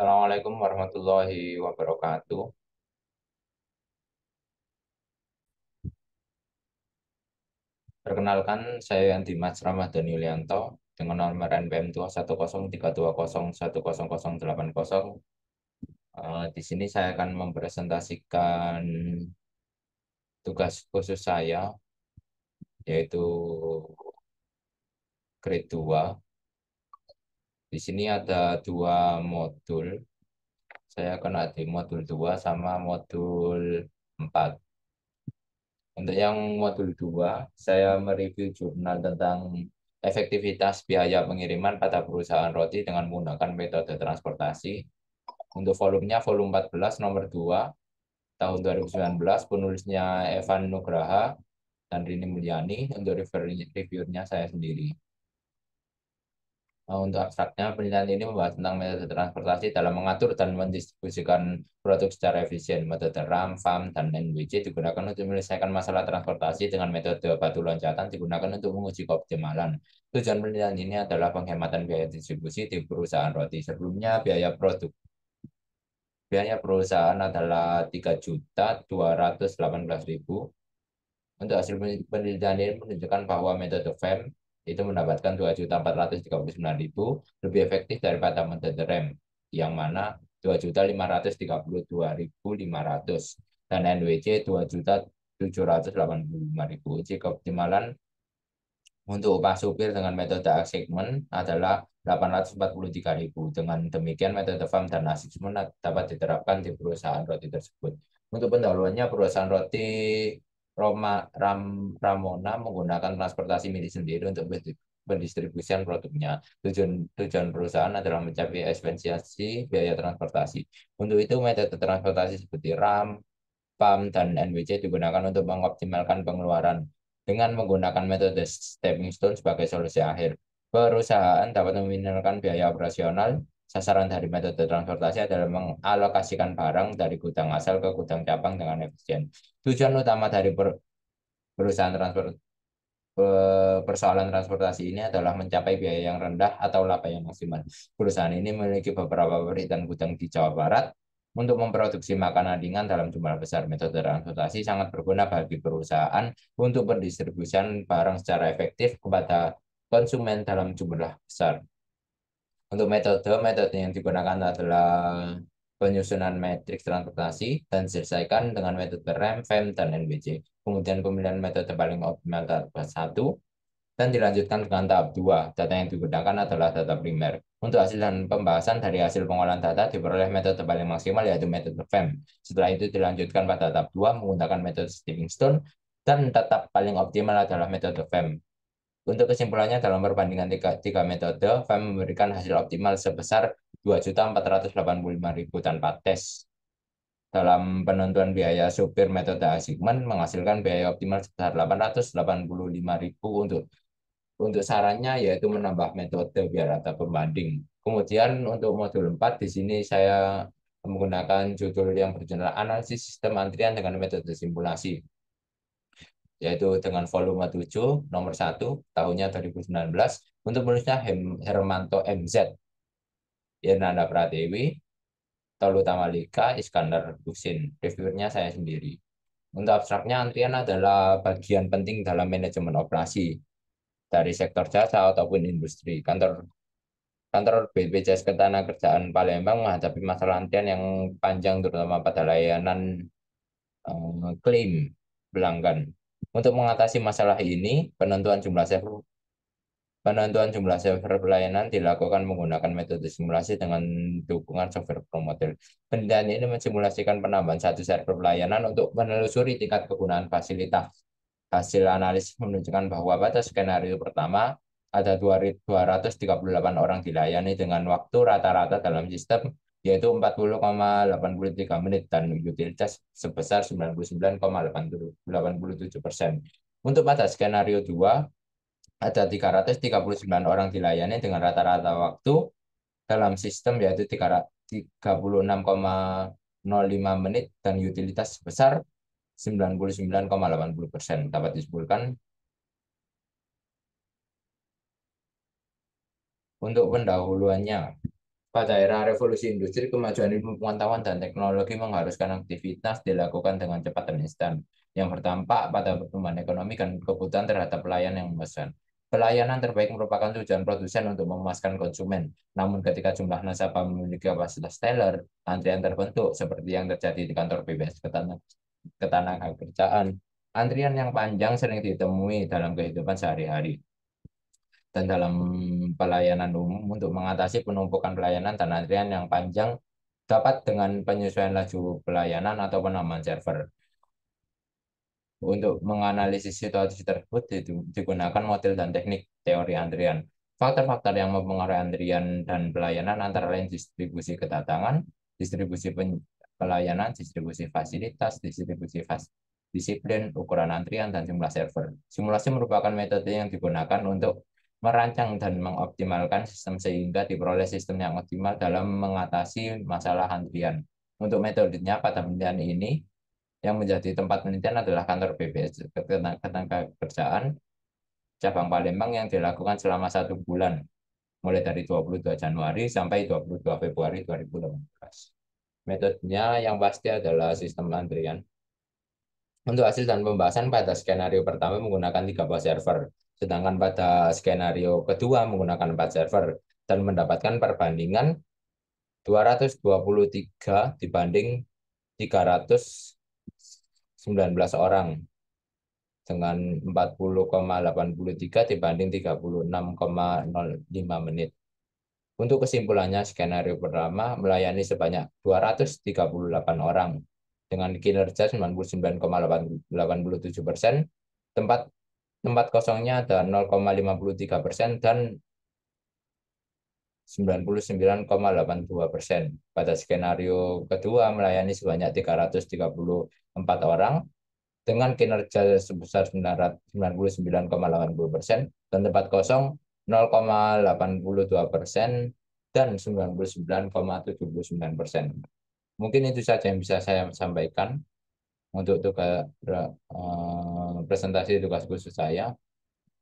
Assalamualaikum warahmatullahi wabarakatuh. Perkenalkan, saya Dimas Ramadhan Yulianto dengan nomor NPM 21032010080. Di sini saya akan mempresentasikan tugas khusus saya, yaitu grade 2. Di sini ada dua modul. Saya akan ada di modul 2 sama modul 4. Untuk yang modul 2, saya mereview jurnal tentang efektivitas biaya pengiriman pada perusahaan roti dengan menggunakan metode transportasi. Untuk volumenya, volume 14, nomor 2, tahun 2019, penulisnya Evan Nugraha dan Rini Mulyani. Untuk reviewnya saya sendiri. Untuk abstraknya, penelitian ini membahas tentang metode transportasi dalam mengatur dan mendistribusikan produk secara efisien. Metode RAM, FAM, dan NWC digunakan untuk menyelesaikan masalah transportasi dengan metode batu loncatan digunakan untuk menguji keoptimalan. Tujuan penelitian ini adalah penghematan biaya distribusi di perusahaan roti. Sebelumnya, biaya perusahaan adalah 3.218.000. Untuk hasil penelitian ini menunjukkan bahwa metode FEM itu mendapatkan 2.439.000 lebih efektif daripada metode REM, yang mana 2.532.500 dan NWC 2.785.000. Jika optimalan untuk upah supir dengan metode assessment adalah 843.000. Dengan demikian, metode FAM dan assessment dapat diterapkan di perusahaan roti tersebut. Untuk pendahuluannya, perusahaan roti Ramona menggunakan transportasi milik sendiri untuk pendistribusian produknya. Tujuan perusahaan adalah mencapai efisiensi biaya transportasi. Untuk itu, metode transportasi seperti RAM, PAM, dan NWC digunakan untuk mengoptimalkan pengeluaran. Dengan menggunakan metode stepping stone sebagai solusi akhir, perusahaan dapat meminimalkan biaya operasional. Sasaran dari metode transportasi adalah mengalokasikan barang dari gudang asal ke gudang cabang dengan efisien. Tujuan utama dari perusahaan persoalan transportasi ini adalah mencapai biaya yang rendah atau laba yang maksimal. Perusahaan ini memiliki beberapa pabrik dan gudang di Jawa Barat untuk memproduksi makanan ringan dalam jumlah besar. Metode transportasi sangat berguna bagi perusahaan untuk pendistribusian barang secara efektif kepada konsumen dalam jumlah besar. Untuk metode yang digunakan adalah penyusunan matriks transportasi dan diselesaikan dengan metode REM, FEM, dan NBC. Kemudian pemilihan metode paling optimal tahap 1 dan dilanjutkan dengan tahap 2. Data yang digunakan adalah data primer. Untuk hasil dan pembahasan dari hasil pengolahan data diperoleh metode paling maksimal yaitu metode FEM. Setelah itu dilanjutkan pada tahap 2 menggunakan metode stepping stone dan tetap paling optimal adalah metode FEM. Untuk kesimpulannya, dalam perbandingan tiga metode, FEM memberikan hasil optimal sebesar 2.485.000 tanpa tes. Dalam penentuan biaya supir, metode assignment menghasilkan biaya optimal sebesar 885.000 untuk sarannya, yaitu menambah metode biar ada pembanding. Kemudian untuk modul 4, di sini saya menggunakan judul yang berjudul analisis sistem antrian dengan metode simulasi, yaitu dengan volume 7, nomor 1, tahunnya 2019, untuk penulisnya Hermanto MZ, Irnanda Pradewi, Tolu Tamalika, Iskandar Husin. Reviewernya saya sendiri. Untuk abstraknya, antrian adalah bagian penting dalam manajemen operasi dari sektor jasa ataupun industri. Kantor BPJS Ketenagakerjaan Palembang menghadapi masalah antrian yang panjang terutama pada layanan klaim pelanggan. Untuk mengatasi masalah ini, penentuan jumlah server pelayanan dilakukan menggunakan metode simulasi dengan dukungan software Pro Model. Penelitian ini mensimulasikan penambahan satu server pelayanan untuk menelusuri tingkat kegunaan fasilitas. Hasil analisis menunjukkan bahwa pada skenario pertama ada 238 orang dilayani dengan waktu rata-rata dalam sistem yaitu 40,83 menit dan utilitas sebesar 99,87%. Untuk pada skenario 2 ada 339 orang dilayani dengan rata-rata waktu dalam sistem yaitu 36,05 menit dan utilitas sebesar 99,80%. Dapat disimpulkan untuk pendahuluannya. Pada era revolusi industri, kemajuan ilmu pengetahuan dan teknologi mengharuskan aktivitas dilakukan dengan cepat dan instan, yang berdampak pada pertumbuhan ekonomi dan kebutuhan terhadap pelayan yang memesan. Pelayanan terbaik merupakan tujuan produsen untuk memuaskan konsumen. Namun ketika jumlah nasabah memiliki kapasitas teller, antrian terbentuk seperti yang terjadi di kantor BPS Ketenagakerjaan. Antrian yang panjang sering ditemui dalam kehidupan sehari-hari dan dalam pelayanan umum. Untuk mengatasi penumpukan pelayanan dan antrian yang panjang dapat dengan penyesuaian laju pelayanan atau penambahan server. Untuk menganalisis situasi tersebut digunakan model dan teknik teori antrian. Faktor-faktor yang mempengaruhi antrian dan pelayanan antara lain distribusi kedatangan, distribusi pelayanan, distribusi fasilitas, disiplin, ukuran antrian, dan jumlah server. Simulasi merupakan metode yang digunakan untuk merancang dan mengoptimalkan sistem sehingga diperoleh sistem yang optimal dalam mengatasi masalah antrian. Untuk metodenya pada penelitian ini, yang menjadi tempat penelitian adalah kantor BPS Ketenagakerjaan cabang Palembang yang dilakukan selama 1 bulan, mulai dari 22 Januari sampai 22 Februari 2018. Metodenya yang pasti adalah sistem antrian. Untuk hasil dan pembahasan pada skenario pertama menggunakan 3 buah server, sedangkan pada skenario kedua menggunakan 4 server, dan mendapatkan perbandingan 223 dibanding 319 orang dengan 40,83 dibanding 36,05 menit. Untuk kesimpulannya, skenario pertama melayani sebanyak 238 orang dengan kinerja 99,87%, tempat tempat kosongnya ada 0,53% dan 99,82%. Pada skenario kedua melayani sebanyak 334 orang dengan kinerja sebesar 99,80% dan tempat kosong 0,82% dan 99,79%. Mungkin itu saja yang bisa saya sampaikan untuk tugas presentasi tugas khusus saya.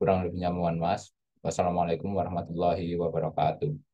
Kurang lebihnya mohon maaf. Wassalamualaikum warahmatullahi wabarakatuh.